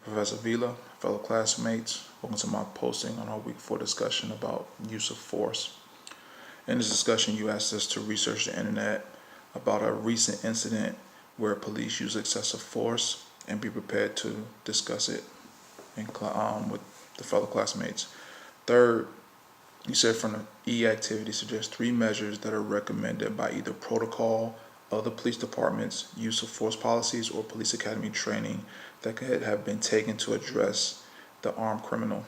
Professor Vila, fellow classmates. Welcome to my posting on our week 4 discussion about use of force. In this discussion, you asked us to research the internet about a recent incident where police use excessive force and be prepared to discuss it with the fellow classmates. Third, you said from the E activity, suggest 3 measures that are recommended by either protocol of the police department's use of force policies or police academy training that could have been taken to address the armed criminal.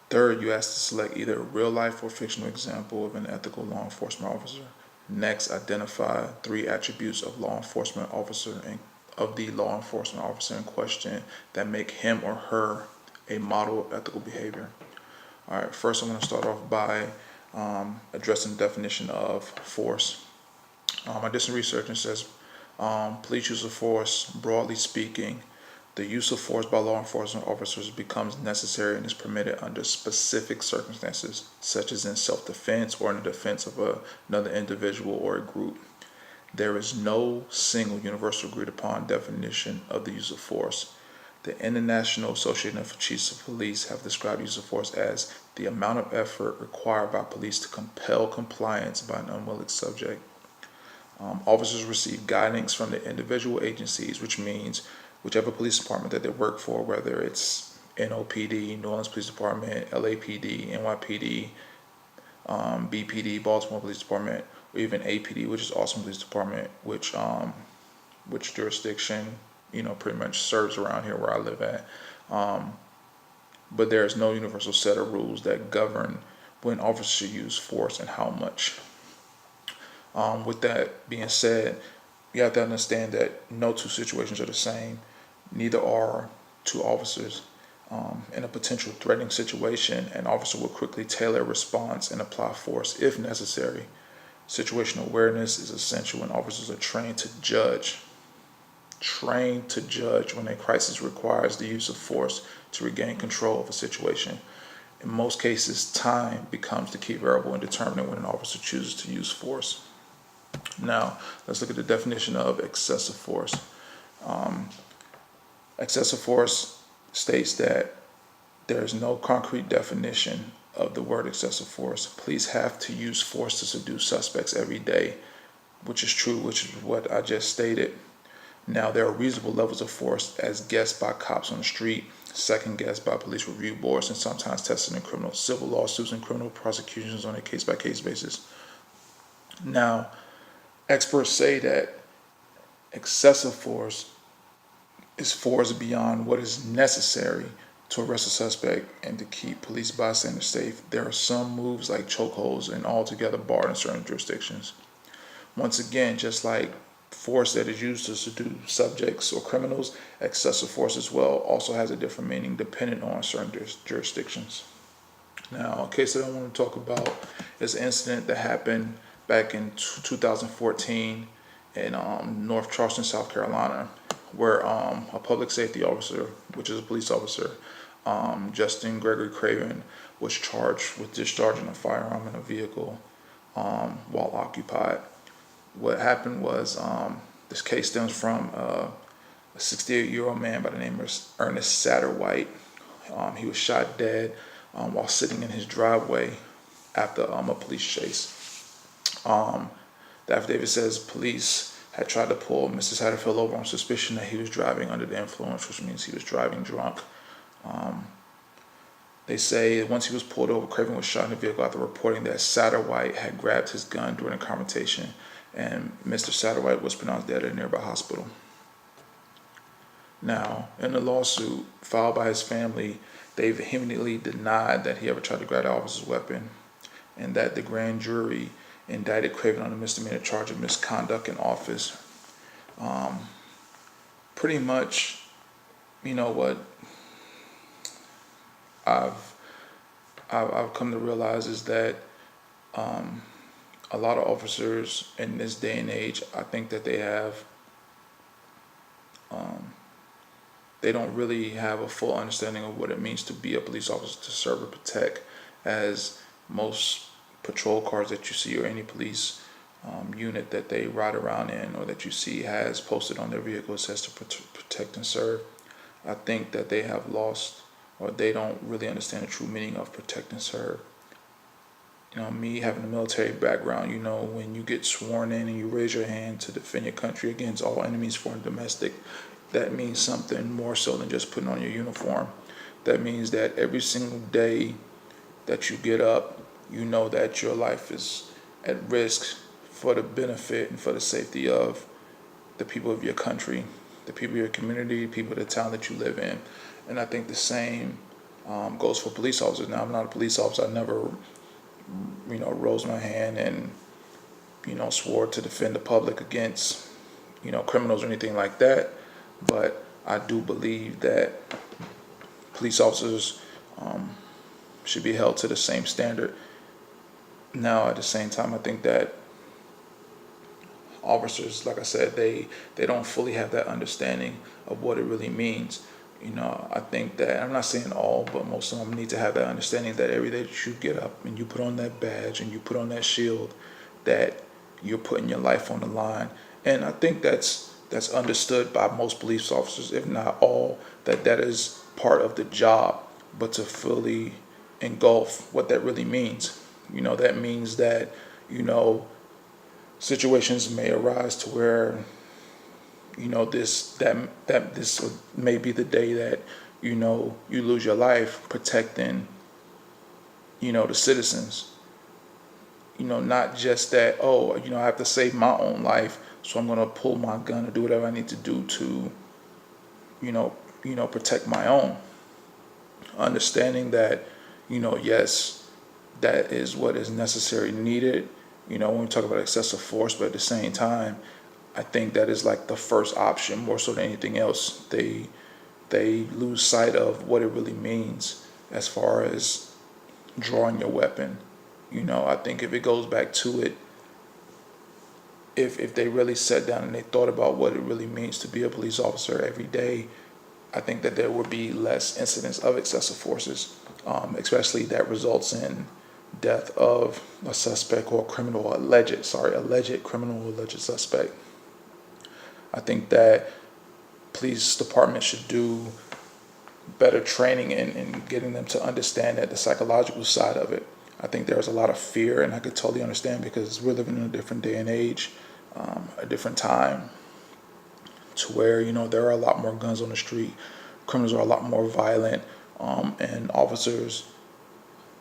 Third, you asked to select either a real life or fictional example of an ethical law enforcement officer. Next, identify 3 attributes of the law enforcement officer in question that make him or her a model of ethical behavior. All right, first I'm going to start off by addressing the definition of force. I did some research and says police use of force, broadly speaking, the use of force by law enforcement officers becomes necessary and is permitted under specific circumstances, such as in self-defense or in the defense of another individual or a group. There is no single universal agreed upon definition of the use of force. The International Association of Chiefs of Police have described use of force as the amount of effort required by police to compel compliance by an unwilling subject. Officers receive guidance from the individual agencies, which means whichever police department that they work for, whether it's NOPD, New Orleans Police Department, LAPD, NYPD, BPD, Baltimore Police Department, or even APD, which is Austin Police Department, which jurisdiction, pretty much serves around here where I live at. But there is no universal set of rules that govern when officers use force and how much. With that being said, you have to understand that no 2 situations are the same. Neither are 2 officers. In a potential threatening situation, an officer will quickly tailor a response and apply force if necessary. Situational awareness is essential when officers are trained to judge when a crisis requires the use of force to regain control of a situation. In most cases, time becomes the key variable in determining when an officer chooses to use force. Now, let's look at the definition of excessive force. Excessive force states that there is no concrete definition of the word excessive force. Police have to use force to subdue suspects every day, which is true, which is what I just stated. Now, there are reasonable levels of force as guessed by cops on the street, second guessed by police review boards, and sometimes tested in criminal civil lawsuits and criminal prosecutions on a case-by-case basis. Now, experts say that excessive force is force beyond what is necessary to arrest a suspect and to keep police bystanders safe. There are some moves like chokeholds and altogether barred in certain jurisdictions. Once again, just like force that is used to subdue subjects or criminals, excessive force as well also has a different meaning depending on certain jurisdictions. Now, a case that I want to talk about is an incident that happened back in 2014 in North Charleston, South Carolina, where a public safety officer, which is a police officer, Justin Gregory Craven, was charged with discharging a firearm in a vehicle while occupied. What happened was this case stems from a 68-year-old man by the name of Ernest Satterwhite. He was shot dead while sitting in his driveway after a police chase. The affidavit says police had tried to pull Mr. Satterfield over on suspicion that he was driving under the influence, which means he was driving drunk. They say once he was pulled over, Craven was shot in the vehicle after reporting that Satterwhite had grabbed his gun during a confrontation, and Mr. Satterwhite was pronounced dead at a nearby hospital. Now, in the lawsuit filed by his family, they vehemently denied that he ever tried to grab the officer's weapon, and that the grand jury indicted Craven on a misdemeanor charge of misconduct in office. Pretty much, what I've come to realize is that a lot of officers in this day and age, I think that they don't really have a full understanding of what it means to be a police officer, to serve and protect, as most patrol cars that you see or any police unit that they ride around in or that you see has posted on their vehicle says to protect and serve. I think that they have lost, or they don't really understand the true meaning of protect and serve. Me having a military background, when you get sworn in and you raise your hand to defend your country against all enemies, foreign and domestic, that means something more so than just putting on your uniform. That means that every single day that you get up, you know that your life is at risk for the benefit and for the safety of the people of your country, the people of your community, the people of the town that you live in. And I think the same goes for police officers. Now, I'm not a police officer. I never, rose my hand and, swore to defend the public against, criminals or anything like that. But I do believe that police officers should be held to the same standard. Now, at the same time, I think that officers, like I said, they don't fully have that understanding of what it really means. I think that, I'm not saying all, but most of them need to have that understanding that every day that you get up and you put on that badge and you put on that shield, that you're putting your life on the line. And I think that's understood by most police officers, if not all, that is part of the job. But to fully engulf what that really means, that means that, situations may arise to where, this may be the day that, you lose your life protecting, the citizens. Not just that, oh, I have to save my own life, so I'm gonna pull my gun or do whatever I need to do to, protect my own. Understanding that, yes, that is what is necessary, needed. When we talk about excessive force, but at the same time, I think that is like the first option more so than anything else. They lose sight of what it really means as far as drawing your weapon. I think if it goes back to it, if they really sat down and they thought about what it really means to be a police officer every day, I think that there would be less incidents of excessive forces, especially that results in death of a suspect or alleged criminal or alleged suspect. I think that police departments should do better training in getting them to understand that the psychological side of it. I think there's a lot of fear, and I could totally understand because we're living in a different day and age, a different time, to where there are a lot more guns on the street, criminals are a lot more violent, and officers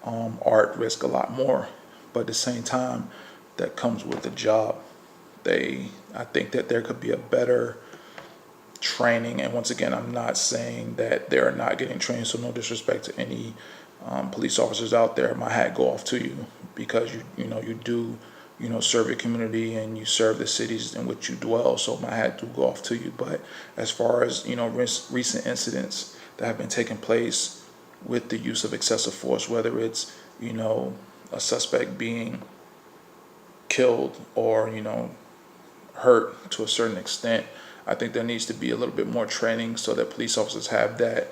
are at risk a lot more. But at the same time, that comes with the job. I think that there could be a better training, and once again, I'm not saying that they're not getting trained, so no disrespect to any police officers out there. My hat go off to you, because you do serve your community and you serve the cities in which you dwell, so my hat do go off to you. But as far as recent incidents that have been taking place with the use of excessive force, whether it's a suspect being killed or hurt to a certain extent, I think there needs to be a little bit more training so that police officers have that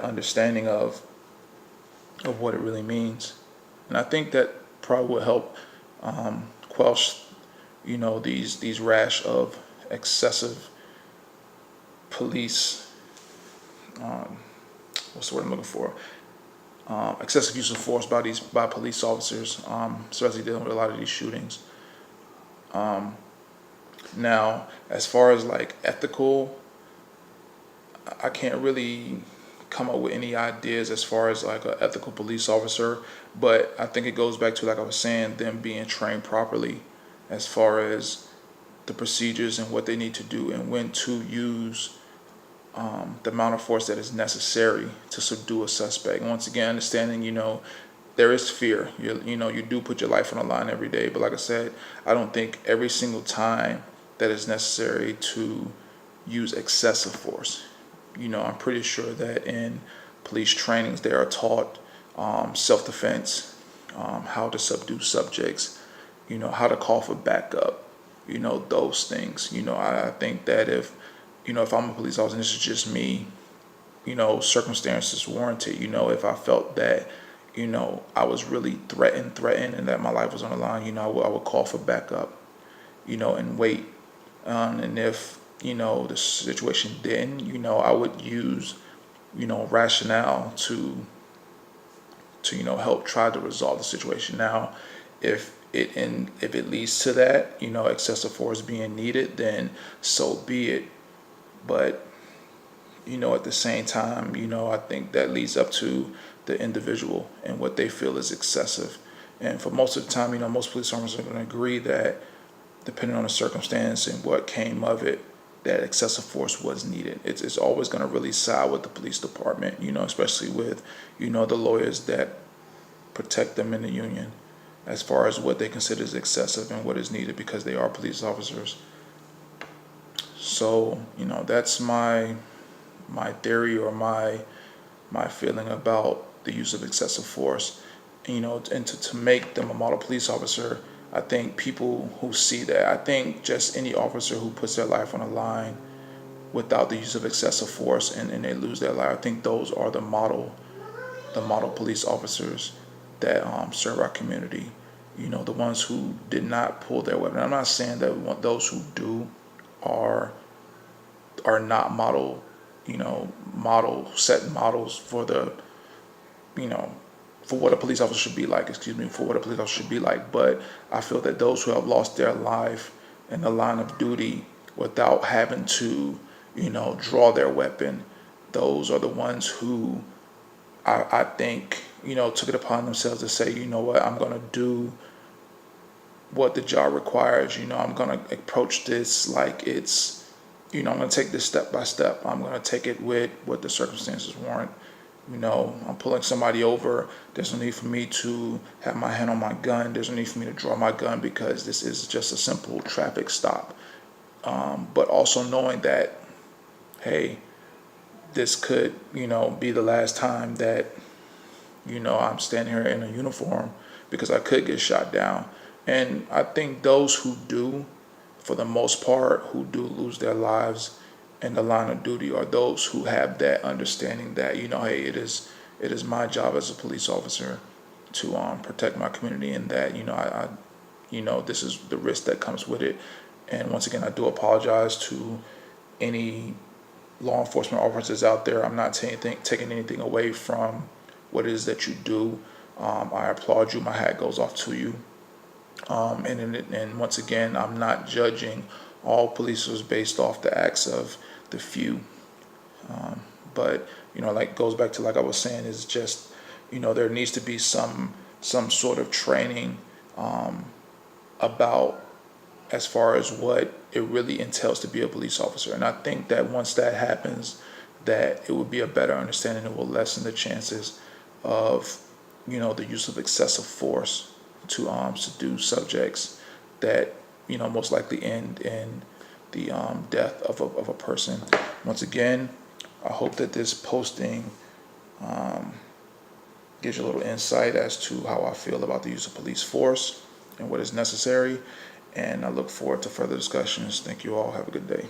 understanding of what it really means. And I think that probably will help quench these rash of excessive police, what's the word I'm looking for, excessive use of force by police officers, especially dealing with a lot of these shootings. Now, as far as like ethical, I can't really come up with any ideas as far as like an ethical police officer, but I think it goes back to, like I was saying, them being trained properly as far as the procedures and what they need to do and when to use the amount of force that is necessary to subdue a suspect. And once again, understanding, there is fear. You do put your life on the line every day, but like I said, I don't think every single time that is necessary to use excessive force. I'm pretty sure that in police trainings they are taught self-defense, how to subdue subjects, how to call for backup, those things. I think that if I'm a police officer, and this is just me, circumstances warranted, if I felt that, I was really threatened and that my life was on the line, I would call for backup, and wait. And if, the situation didn't, I would use rationale to help try to resolve the situation. Now, if it leads to that, excessive force being needed, then so be it. But at the same time, I think that leads up to the individual and what they feel is excessive. And for most of the time, most police officers are going to agree that depending on the circumstance and what came of it, that excessive force was needed. It's always going to really side with the police department, especially with, the lawyers that protect them in the union as far as what they consider is excessive and what is needed because they are police officers. So, that's my theory or my feeling about the use of excessive force. And to make them a model police officer, I think people who see that, I think just any officer who puts their life on the line without the use of excessive force and they lose their life, I think those are the model police officers that serve our community. The ones who did not pull their weapon. I'm not saying that those who do are not setting models for the, for what a police officer should be like, for what a police officer should be like. But I feel that those who have lost their life in the line of duty without having to, draw their weapon, those are the ones who I think, took it upon themselves to say, you know what, I'm going to do what the job requires. I'm going to approach this like it's, I'm going to take this step by step. I'm going to take it with what the circumstances warrant. I'm pulling somebody over. There's no need for me to have my hand on my gun. There's no need for me to draw my gun because this is just a simple traffic stop. But also knowing that, hey, this could, be the last time that, I'm standing here in a uniform because I could get shot down. And I think those who do, for the most part, who do lose their lives in the line of duty are those who have that understanding that, hey, it is my job as a police officer to protect my community, and that, I this is the risk that comes with it. And once again, I do apologize to any law enforcement officers out there. I'm not taking anything away from what it is that you do. I applaud you. My hat goes off to you. And once again, I'm not judging all police officers based off the acts of the few. But like goes back to like I was saying, is just there needs to be some sort of training about as far as what it really entails to be a police officer. And I think that once that happens, that it will be a better understanding. It will lessen the chances of the use of excessive force to subdue subjects that most likely end in the death of a person. Once again, I hope that this posting gives you a little insight as to how I feel about the use of police force and what is necessary. And I look forward to further discussions. Thank you all. Have a good day.